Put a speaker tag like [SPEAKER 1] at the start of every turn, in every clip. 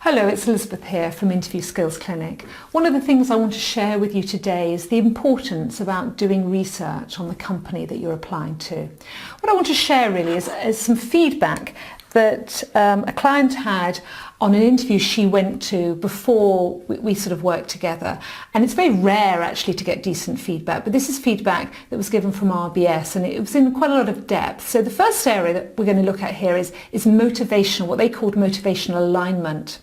[SPEAKER 1] Hello, it's Elizabeth here from Interview Skills Clinic. One of the things I want to share with you today is the importance about doing research on the company that you're applying to. What I want to share really is some feedback that a client had on an interview she went to before we sort of worked together. And it's very rare actually to get decent feedback, but this is feedback that was given from RBS and it was in quite a lot of depth. So the first area that we're going to look at here is motivational, what they called motivational alignment.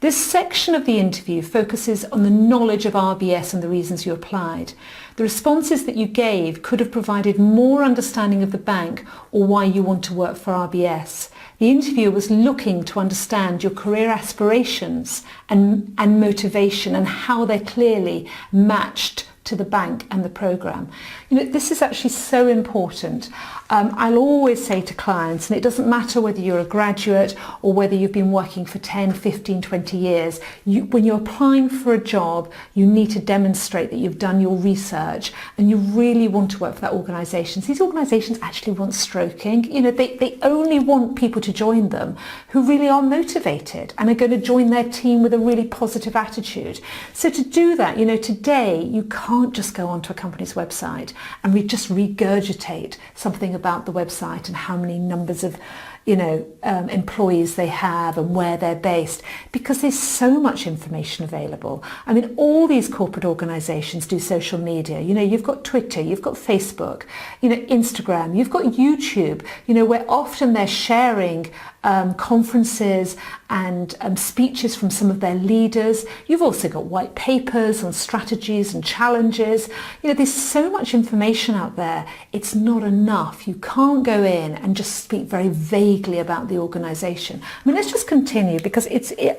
[SPEAKER 1] This section of the interview focuses on the knowledge of RBS and the reasons you applied. The responses that you gave could have provided more understanding of the bank or why you want to work for RBS. The interviewer was looking to understand your career aspirations and motivation and how they're clearly matched to the bank and the programme. You know, this is actually so important. I'll always say to clients, and it doesn't matter whether you're a graduate or whether you've been working for 10, 15, 20 years, when you're applying for a job, you need to demonstrate that you've done your research and you really want to work for that organisation. These organisations actually want stroking. You know, they only want people to join them who really are motivated and are going to join their team with a really positive attitude. So to do that, you know, today you can't just go onto a company's website and just regurgitate something about the website and how many numbers of employees they have and where they're based, because there's so much information available. I mean, all these corporate organisations do social media. You know, you've got Twitter, you've got Facebook, you know, Instagram, you've got YouTube, you know, where often they're sharing conferences and speeches from some of their leaders. You've also got white papers on strategies and challenges. You know, there's so much information out there. It's not enough. You can't go in and just speak very vaguely about the organisation. I mean, let's just continue, because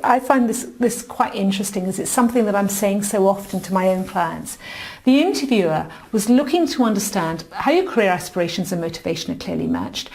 [SPEAKER 1] I find this quite interesting, as it's something that I'm saying so often to my own clients. The interviewer was looking to understand how your career aspirations and motivation are clearly matched.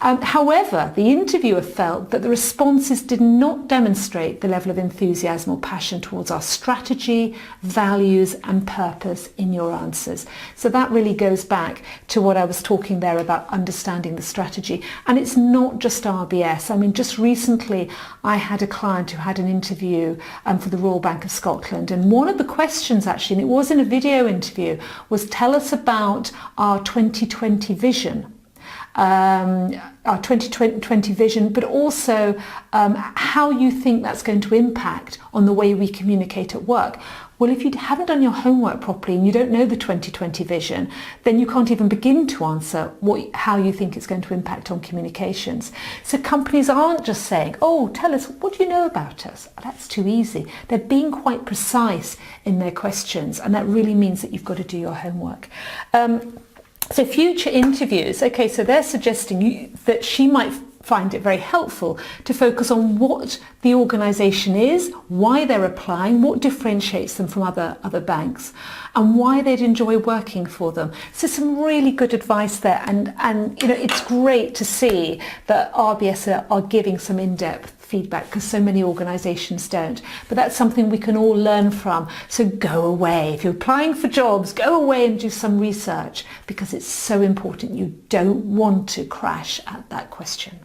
[SPEAKER 1] However, the interviewer felt that the responses did not demonstrate the level of enthusiasm or passion towards our strategy, values and purpose in your answers. So that really goes back to what I was talking there about understanding the strategy. And it's not just RBS. I mean, just recently I had a client who had an interview for the Royal Bank of Scotland, and one of the questions actually, and it was in a video interview, was tell us about our 2020 vision. Our 2020 vision, but also how you think that's going to impact on the way we communicate at work. Well, if you haven't done your homework properly and you don't know the 2020 vision, then you can't even begin to answer how you think it's going to impact on communications. So companies aren't just saying, oh, tell us, what do you know about us? That's too easy. They're being quite precise in their questions, and that really means that you've got to do your homework. So future interviews, okay, so they're suggesting that she might find it very helpful to focus on what the organisation is, why they're applying, what differentiates them from other banks, and why they'd enjoy working for them. So some really good advice there, and you know, it's great to see that RBS are giving some in-depth feedback, because so many organisations don't. But that's something we can all learn from. So go away. If you're applying for jobs, go away and do some research, because it's so important. You don't want to crash at that question.